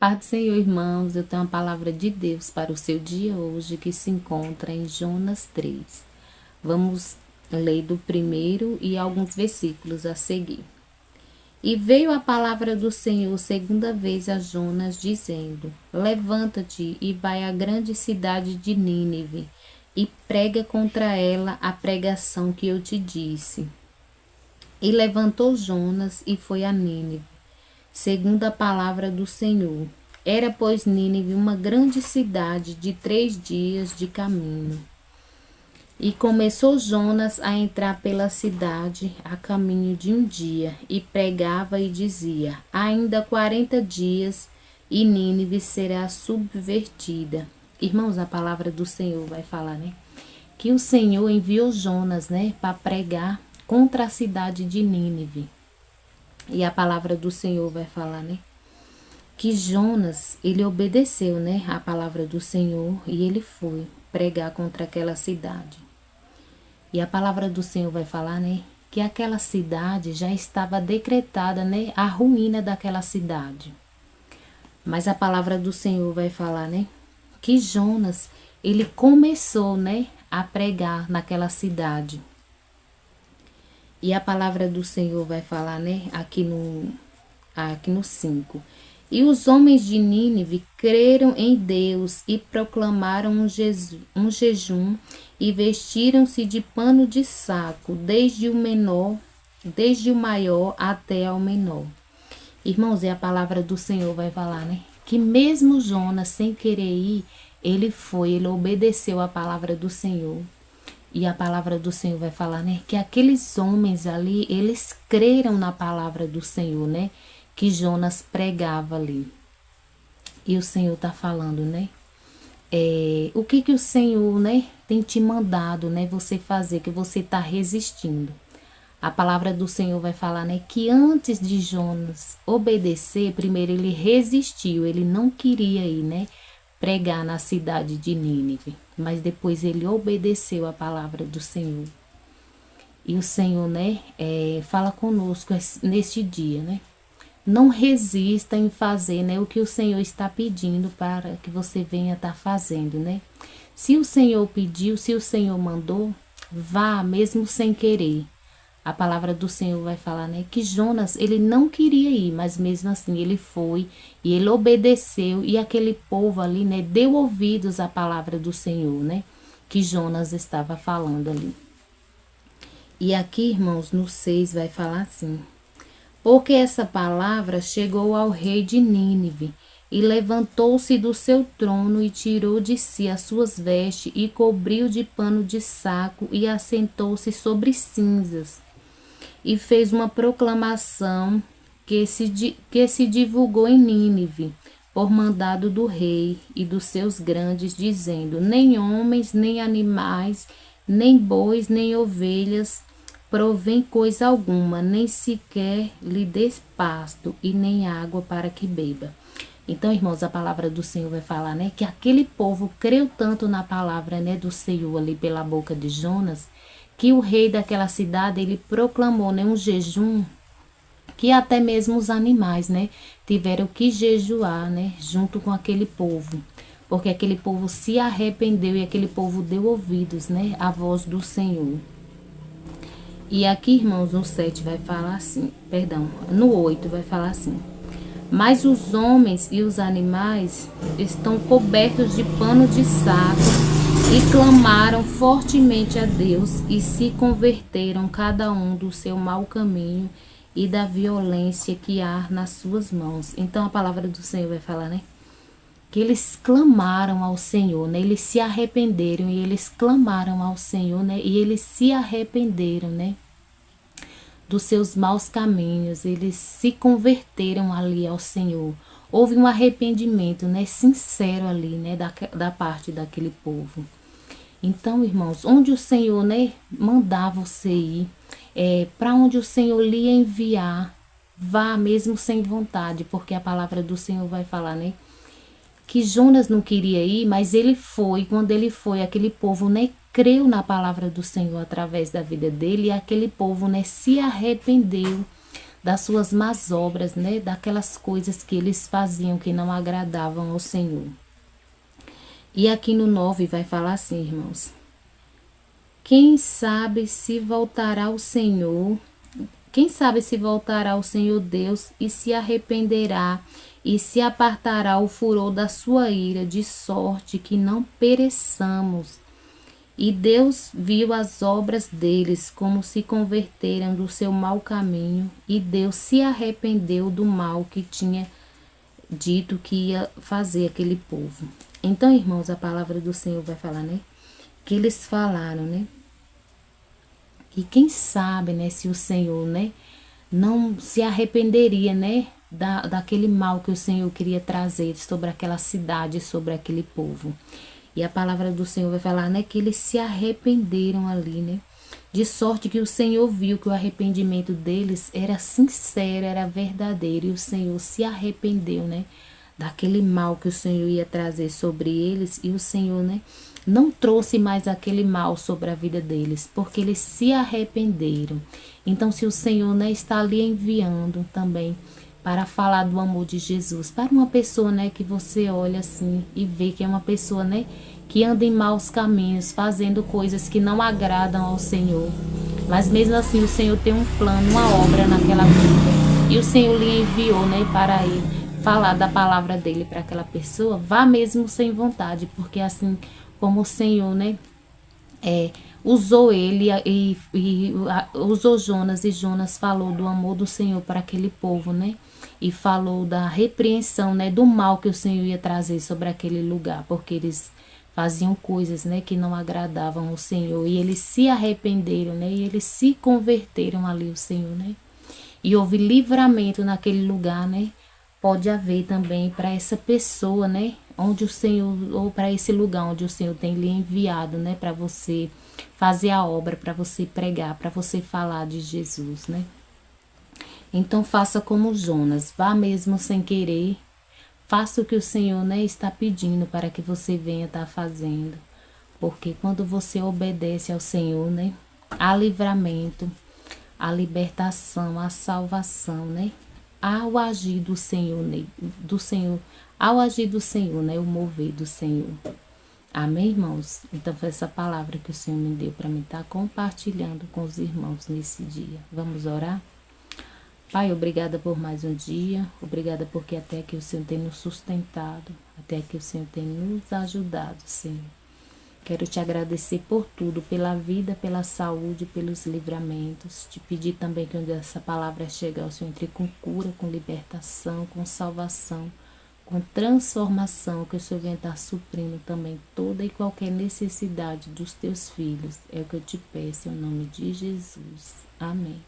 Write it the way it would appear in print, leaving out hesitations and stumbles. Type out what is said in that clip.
Paz do Senhor, irmãos, eu tenho uma palavra de Deus para o seu dia hoje que se encontra em Jonas 3. Vamos ler do primeiro e alguns versículos a seguir. E veio a palavra do Senhor segunda vez a Jonas, dizendo: Levanta-te e vai à grande cidade de Nínive e prega contra ela a pregação que eu te disse. E levantou Jonas e foi a Nínive, segundo a palavra do Senhor. Era, pois, Nínive uma grande cidade de 3 dias de caminho. E começou Jonas a entrar pela cidade a caminho de um dia, e pregava e dizia: Ainda 40 dias, e Nínive será subvertida. Irmãos, a palavra do Senhor vai falar, né? Que o Senhor enviou Jonas, né, para pregar contra a cidade de Nínive. E a palavra do Senhor vai falar, né? Que Jonas, ele obedeceu, né, a palavra do Senhor e ele foi pregar contra aquela cidade. E a palavra do Senhor vai falar, né, que aquela cidade já estava decretada, né, a ruína daquela cidade. Mas a palavra do Senhor vai falar, né, que Jonas, ele começou, né, a pregar naquela cidade. E a palavra do Senhor vai falar, né, aqui no 5. E os homens de Nínive creram em Deus e proclamaram um jejum e vestiram-se de pano de saco, desde o maior até ao menor. Irmãos, e a palavra do Senhor vai falar, né, que mesmo Jonas, sem querer ir, ele obedeceu a palavra do Senhor. E a palavra do Senhor vai falar, né, que aqueles homens ali, eles creram na palavra do Senhor, né, que Jonas pregava ali. E o Senhor tá falando, né, o que o Senhor, né, tem te mandado, né, você fazer, que você tá resistindo. A palavra do Senhor vai falar, né, que antes de Jonas obedecer, primeiro ele resistiu, ele não queria ir, né, pregar na cidade de Nínive, mas depois ele obedeceu a palavra do Senhor. E o Senhor, né, fala conosco neste dia, né? Não resista em fazer, né, o que o Senhor está pedindo para que você venha estar fazendo, né? Se o Senhor pediu, se o Senhor mandou, vá mesmo sem querer. A palavra do Senhor vai falar, né, que Jonas, ele não queria ir, mas mesmo assim ele foi e ele obedeceu e aquele povo ali, né, deu ouvidos à palavra do Senhor, né, que Jonas estava falando ali. E aqui, irmãos, no 6 vai falar assim: Porque essa palavra chegou ao rei de Nínive, e levantou-se do seu trono e tirou de si as suas vestes e cobriu de pano de saco e assentou-se sobre cinzas. E fez uma proclamação que se divulgou em Nínive, por mandado do rei e dos seus grandes, dizendo: Nem homens, nem animais, nem bois, nem ovelhas provém coisa alguma, nem sequer lhe des pasto e nem água para que beba. Então, irmãos, a palavra do Senhor vai falar, né, que aquele povo creu tanto na palavra, né, do Senhor ali pela boca de Jonas, que o rei daquela cidade, ele proclamou, né, um jejum que até mesmo os animais, né, tiveram que jejuar, né, junto com aquele povo, porque aquele povo se arrependeu e aquele povo deu ouvidos, né, à voz do Senhor. E aqui, irmãos, no 7 vai falar assim, perdão, no 8 vai falar assim: Mas os homens e os animais estão cobertos de pano de saco e clamaram fortemente a Deus e se converteram cada um do seu mau caminho e da violência que há nas suas mãos. Então a palavra do Senhor vai falar, né, que eles clamaram ao Senhor, né? Eles se arrependeram e eles clamaram ao Senhor, né? E eles se arrependeram, né, dos seus maus caminhos. Eles se converteram ali ao Senhor. Houve um arrependimento, né, sincero ali, né, da parte daquele povo. Então, irmãos, onde o Senhor, né, mandar você ir, para onde o Senhor lhe enviar, vá mesmo sem vontade, porque a palavra do Senhor vai falar, né, que Jonas não queria ir, mas ele foi. Quando ele foi, aquele povo, né, creu na palavra do Senhor através da vida dele, e aquele povo, né, se arrependeu das suas más obras, né? Daquelas coisas que eles faziam que não agradavam ao Senhor. E aqui no 9 vai falar assim, irmãos. Quem sabe se voltará ao Senhor, quem sabe se voltará ao Senhor Deus e se arrependerá e se apartará o furor da sua ira, de sorte que não pereçamos. E Deus viu as obras deles, como se converteram do seu mau caminho, e Deus se arrependeu do mal que tinha dito que ia fazer aquele povo. Então, irmãos, a palavra do Senhor vai falar, né? Que eles falaram, né? E quem sabe, né, se o Senhor, né, não se arrependeria, né, daquele mal que o Senhor queria trazer sobre aquela cidade, sobre aquele povo. E a palavra do Senhor vai falar, né, que eles se arrependeram ali, né, de sorte que o Senhor viu que o arrependimento deles era sincero, era verdadeiro, e o Senhor se arrependeu, né, daquele mal que o Senhor ia trazer sobre eles, e o Senhor, né, não trouxe mais aquele mal sobre a vida deles, porque eles se arrependeram. Então, se o Senhor, né, está ali enviando também para falar do amor de Jesus para uma pessoa, né, que você olha assim e vê que é uma pessoa, né, que anda em maus caminhos, fazendo coisas que não agradam ao Senhor. Mas mesmo assim, o Senhor tem um plano, uma obra naquela vida. E o Senhor lhe enviou, né, para ir falar da palavra dele para aquela pessoa. Vá mesmo sem vontade, porque assim como o Senhor, né, usou ele usou Jonas, e Jonas falou do amor do Senhor para aquele povo, né? E falou da repreensão, né, do mal que o Senhor ia trazer sobre aquele lugar, porque eles faziam coisas, né, que não agradavam ao Senhor, e eles se arrependeram, né? E eles se converteram ali ao Senhor, né? E houve livramento naquele lugar, né? Pode haver também para essa pessoa, né? Onde o Senhor, ou para esse lugar onde o Senhor tem lhe enviado, né? Para você fazer a obra, para você pregar, para você falar de Jesus, né? Então faça como Jonas, vá mesmo sem querer, faça o que o Senhor, né, está pedindo para que você venha estar fazendo. Porque quando você obedece ao Senhor, né? Há livramento, a libertação, a salvação, né? Ao agir do Senhor, né? Ao agir do Senhor, né? O mover do Senhor. Amém, irmãos? Então foi essa palavra que o Senhor me deu para me estar compartilhando com os irmãos nesse dia. Vamos orar? Pai, obrigada por mais um dia, obrigada porque até que o Senhor tem nos sustentado, até que o Senhor tem nos ajudado, Senhor. Quero te agradecer por tudo, pela vida, pela saúde, pelos livramentos. Te pedir também que onde essa palavra chegar, o Senhor entre com cura, com libertação, com salvação, com transformação, que o Senhor venha estar suprindo também toda e qualquer necessidade dos teus filhos. É o que eu te peço, em nome de Jesus. Amém.